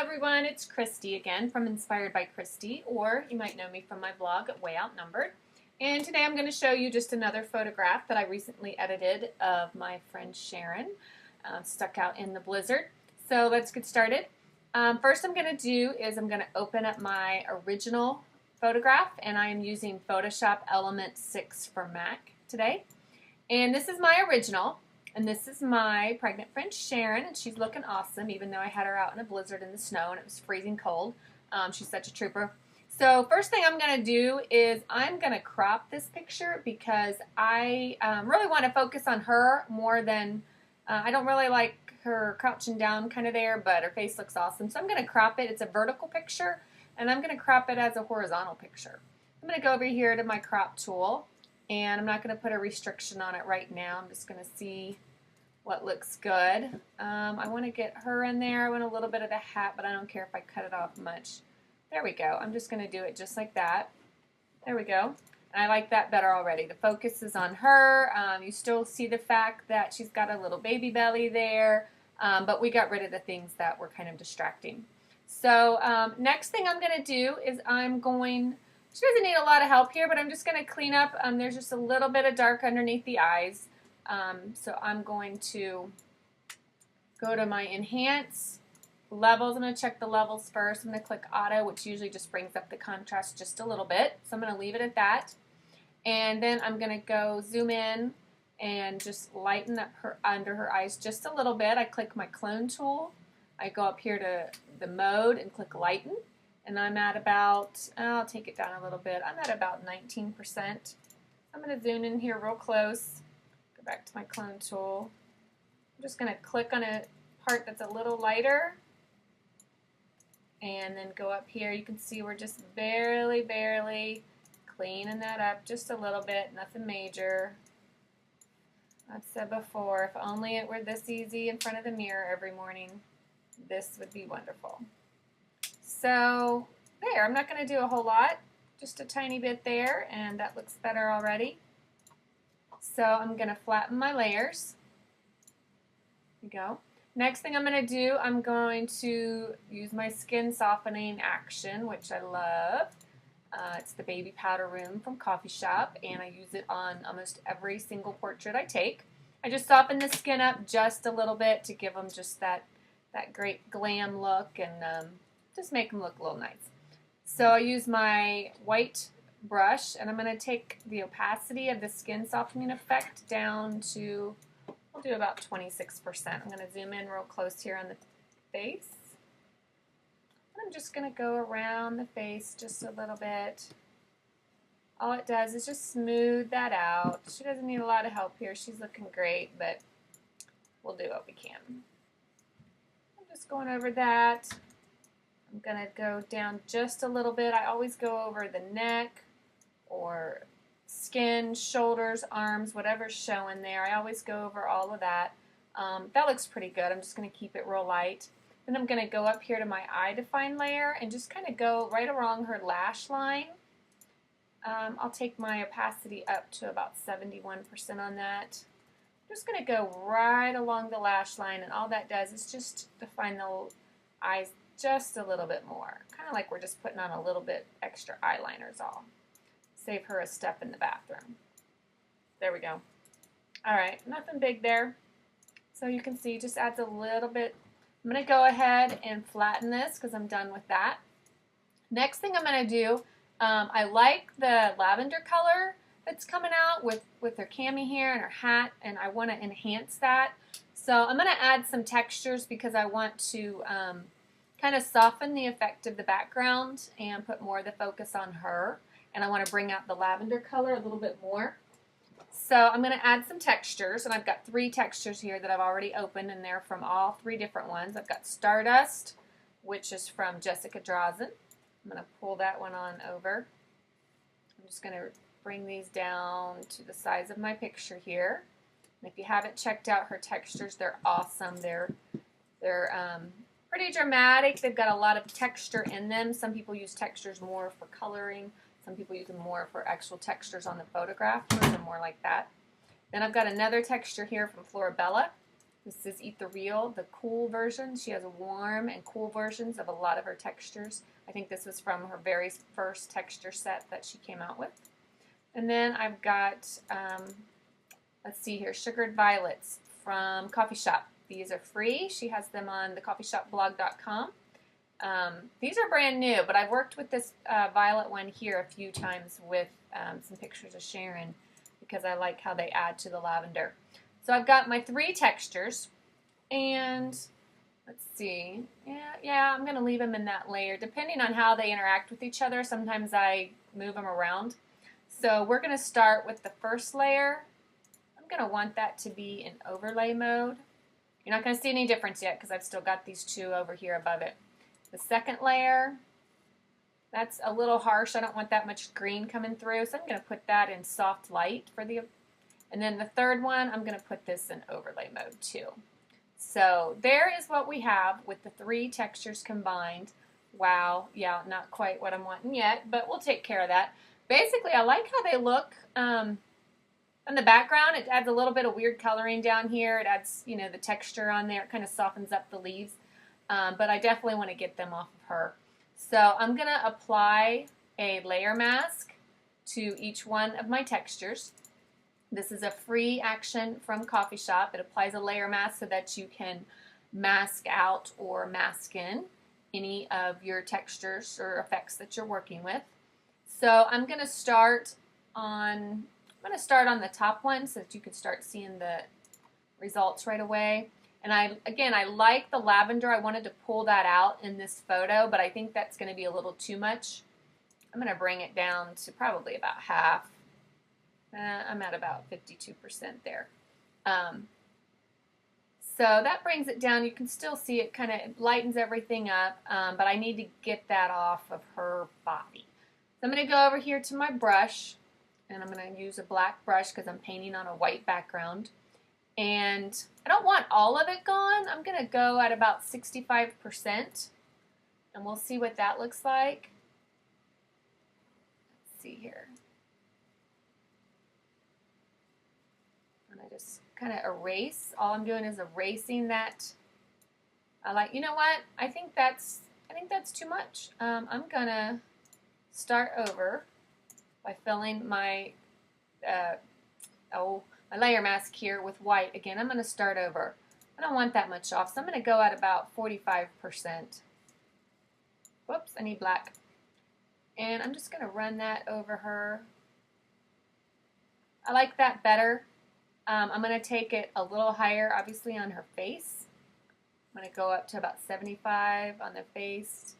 everyone, it's Christy again from Inspired by Christy, or you might know me from my blog at Way Outnumbered. And today I'm going to show you just another photograph that I recently edited of my friend Sharon, stuck out in the blizzard. So let's get started. First I'm going to do is I'm going to open up my original photograph, and I am using Photoshop Element 6 for Mac today. And this is my original. And this is my pregnant friend Sharon, and she's looking awesome, even though I had her out in a blizzard in the snow and it was freezing cold. She's such a trooper. So first thing I'm going to do is I'm going to crop this picture because I really want to focus on her more than, I don't really like her crouching down kind of there, but her face looks awesome. So I'm going to crop it. It's a vertical picture, and I'm going to crop it as a horizontal picture. I'm going to go over here to my crop tool. And I'm not going to put a restriction on it right now. I'm just going to see what looks good. I want to get her in there. I want a little bit of the hat, but I don't care if I cut it off much. There we go. I'm just going to do it just like that. There we go. And I like that better already. The focus is on her. You still see the fact that she's got a little baby belly there, but we got rid of the things that were kind of distracting. So next thing I'm going to do is she doesn't need a lot of help here, but I'm just going to clean up. There's just a little bit of dark underneath the eyes. So I'm going to go to my Enhance Levels. I'm going to check the levels first. I'm going to click Auto, which usually just brings up the contrast just a little bit. So I'm going to leave it at that. And then I'm going to go zoom in and just lighten up her under her eyes just a little bit. I click my clone tool. I go up here to the mode and click Lighten. And I'm at about, I'll take it down a little bit, I'm at about 19%. I'm going to zoom in here real close, go back to my clone tool. I'm just going to click on a part that's a little lighter, and then go up here. You can see we're just barely cleaning that up just a little bit, nothing major. I've said before, if only it were this easy in front of the mirror every morning, this would be wonderful. So there, I'm not going to do a whole lot, just a tiny bit there, and that looks better already. So I'm going to flatten my layers. There we go. Next thing I'm going to do, I'm going to use my skin softening action, which I love. It's the Baby Powder Room from Coffee Shop, and I use it on almost every single portrait I take. I just soften the skin up just a little bit to give them just that great glam look, and just make them look a little nice. So I use my white brush, and I'm going to take the opacity of the skin softening effect down to, we'll do about 26%. I'm going to zoom in real close here on the face. I'm just going to go around the face just a little bit. All it does is just smooth that out. She doesn't need a lot of help here. She's looking great, but we'll do what we can. I'm just going over that. I'm going to go down just a little bit. I always go over the neck or skin, shoulders, arms, whatever's showing there. I always go over all of that. That looks pretty good. I'm just going to keep it real light. Then I'm going to go up here to my eye define layer and just kind of go right along her lash line. I'll take my opacity up to about 71% on that. I'm just going to go right along the lash line, and all that does is just define the eyes just a little bit more. Kind of like we're just putting on a little bit extra eyeliner is all. Save her a step in the bathroom. There we go. Alright, nothing big there. So you can see just adds a little bit. I'm going to go ahead and flatten this because I'm done with that. Next thing I'm going to do, I like the lavender color that's coming out with her cami hair and her hat, and I want to enhance that. So I'm going to add some textures because I want to kind of soften the effect of the background and put more of the focus on her. And I want to bring out the lavender color a little bit more. So I'm going to add some textures, and I've got 3 textures here that I've already opened, and they're from all 3 different ones. I've got Stardust, which is from Jessica Drazen. I'm going to pull that one on over. I'm just going to bring these down to the size of my picture here. And if you haven't checked out her textures, they're awesome. They're pretty dramatic. They've got a lot of texture in them. Some people use textures more for coloring. Some people use them more for actual textures on the photograph. Those are more like that. Then I've got another texture here from Florabella. This is Ethereal, the cool version. She has warm and cool versions of a lot of her textures. I think this was from her very first texture set that she came out with. And then I've got, let's see here, Sugared Violets from Coffee Shop. These are free. She has them on thecoffeeshopblog.com. These are brand new, but I've worked with this violet one here a few times with some pictures of Sharon because I like how they add to the lavender. So I've got my 3 textures, and let's see, yeah, I'm going to leave them in that layer. Depending on how they interact with each other, sometimes I move them around. So we're going to start with the first layer. I'm going to want that to be in overlay mode. You're not going to see any difference yet because I've still got these 2 over here above it. The second layer, that's a little harsh. I don't want that much green coming through, so I'm going to put that in soft light for the. And then the third one, I'm going to put this in overlay mode too. So there is what we have with the 3 textures combined. Wow, yeah, not quite what I'm wanting yet, but we'll take care of that. Basically, I like how they look in the background. It adds a little bit of weird coloring down here. It adds, you know, the texture on there. It kind of softens up the leaves. But I definitely want to get them off of her. So I'm going to apply a layer mask to each one of my textures. This is a free action from Coffee Shop. It applies a layer mask so that you can mask out or mask in any of your textures or effects that you're working with. So I'm going to start on the top one so that you can start seeing the results right away. And I like the lavender. I wanted to pull that out in this photo, but I think that's going to be a little too much. I'm going to bring it down to probably about half. I'm at about 52% there. So that brings it down. You can still see it kind of lightens everything up, but I need to get that off of her body. So I'm going to go over here to my brush, and I'm going to use a black brush because I'm painting on a white background. And I don't want all of it gone. I'm going to go at about 65%, and we'll see what that looks like. Let's see here. And I just kind of erase. All I'm doing is erasing that. You know what? I think that's too much. I'm going to start over by filling my my layer mask here with white. Again, I'm going to start over. I don't want that much off, so I'm going to go at about 45%. Whoops, I need black. And I'm just going to run that over her. I like that better. I'm going to take it a little higher, obviously, on her face. I'm going to go up to about 75 on the face,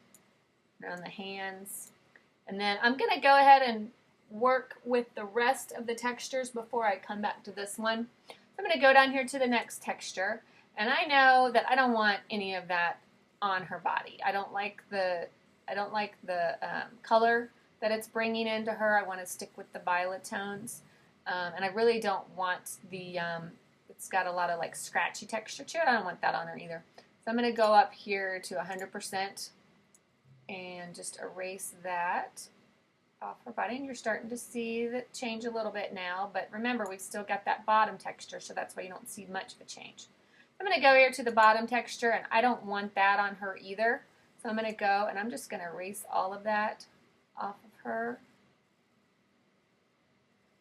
around the hands. And then I'm going to go ahead and work with the rest of the textures before I come back to this one. So I'm going to go down here to the next texture, and I know that I don't want any of that on her body. I don't like the color that it's bringing into her. I want to stick with the violet tones, and I really don't want the it's got a lot of like scratchy texture to it. I don't want that on her either. So I'm going to go up here to 100% and just erase that off her body, and you're starting to see that change a little bit now, but remember we've still got that bottom texture, so that's why you don't see much of a change. I'm going to go here to the bottom texture, and I don't want that on her either, so I'm going to go and I'm just going to erase all of that off of her.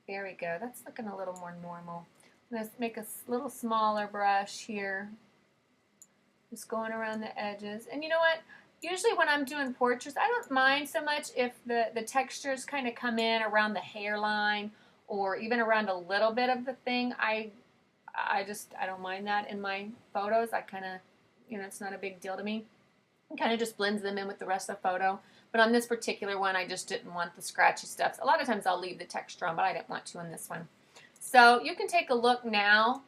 There we go. That's looking a little more normal. I'm going to make a little smaller brush here, just going around the edges. And you know what? Usually when I'm doing portraits, I don't mind so much if the textures kind of come in around the hairline or even around a little bit of the thing. I don't mind that in my photos. I kind of, you know, it's not a big deal to me. It kind of just blends them in with the rest of the photo. But on this particular one, I just didn't want the scratchy stuff. A lot of times I'll leave the texture on, but I didn't want to on this one. So you can take a look now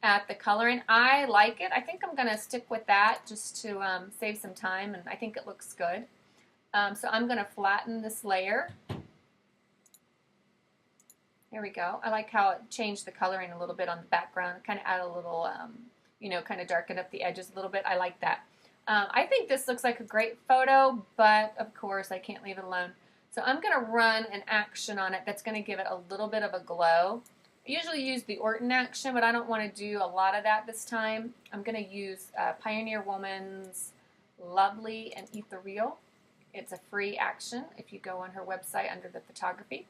at the coloring. I like it. I think I'm going to stick with that just to save some time, and I think it looks good. So I'm going to flatten this layer. There we go. I like how it changed the coloring a little bit on the background. Kind of add a little, you know, kind of darken up the edges a little bit. I like that. I think this looks like a great photo, but of course I can't leave it alone. So I'm going to run an action on it that's going to give it a little bit of a glow. I usually use the Orton action, but I don't want to do a lot of that this time. I'm going to use Pioneer Woman's Lovely and Ethereal. It's a free action if you go on her website under the photography.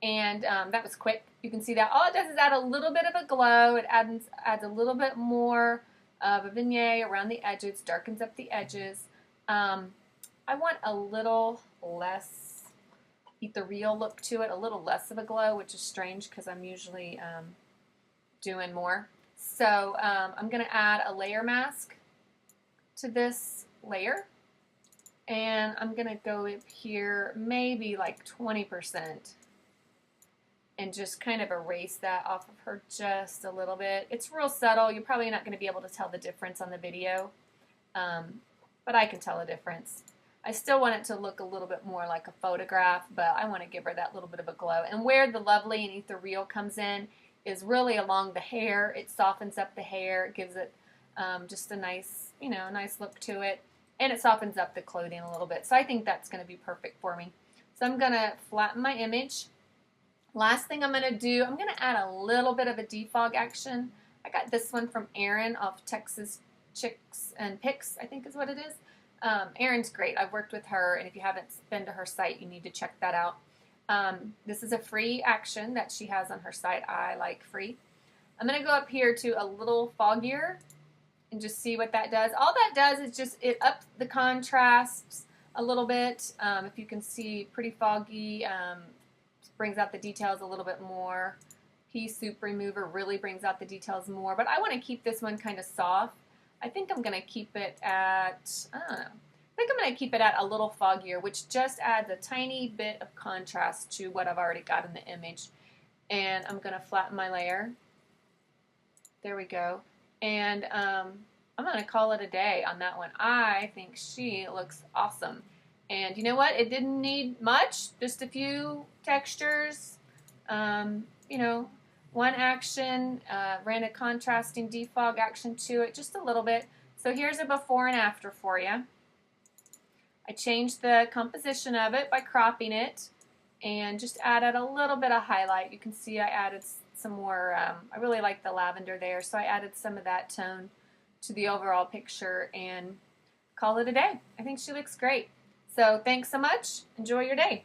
And that was quick. You can see that all it does is add a little bit of a glow. It adds a little bit more of a vignette around the edges, darkens up the edges. I want a little less ethereal look to it, a little less of a glow, which is strange because I'm usually doing more. So I'm going to add a layer mask to this layer. And I'm going to go up here maybe like 20% and just kind of erase that off of her just a little bit. It's real subtle. You're probably not going to be able to tell the difference on the video, but I can tell a difference. I still want it to look a little bit more like a photograph, but I want to give her that little bit of a glow. And where the Lovely and Ethereal comes in is really along the hair. It softens up the hair. It gives it just a nice, nice look to it. And it softens up the clothing a little bit. So I think that's going to be perfect for me. So I'm going to flatten my image. Last thing I'm going to do, I'm going to add a little bit of a defog action. I got this one from Erin off Texas Chicks and Pics, I think is what it is. Erin's great. I've worked with her, and if you haven't been to her site, you need to check that out. This is a free action that she has on her site. I like free. I'm going to go up here to a little foggier and just see what that does. All that does is just it ups the contrasts a little bit. If you can see, pretty foggy. Brings out the details a little bit more. Pea Soup Remover really brings out the details more, but I want to keep this one kind of soft. I think I'm going to keep it at, I don't know, I think I'm going to keep it at a little foggier, which just adds a tiny bit of contrast to what I've already got in the image. And I'm going to flatten my layer. There we go. And I'm going to call it a day on that one. I think she looks awesome. And you know what? It didn't need much, just a few textures, one action, ran a contrasting defog action to it, just a little bit. So here's a before and after for you. I changed the composition of it by cropping it and just added a little bit of highlight. You can see I added some more, I really like the lavender there, so I added some of that tone to the overall picture and call it a day. I think she looks great. So thanks so much. Enjoy your day.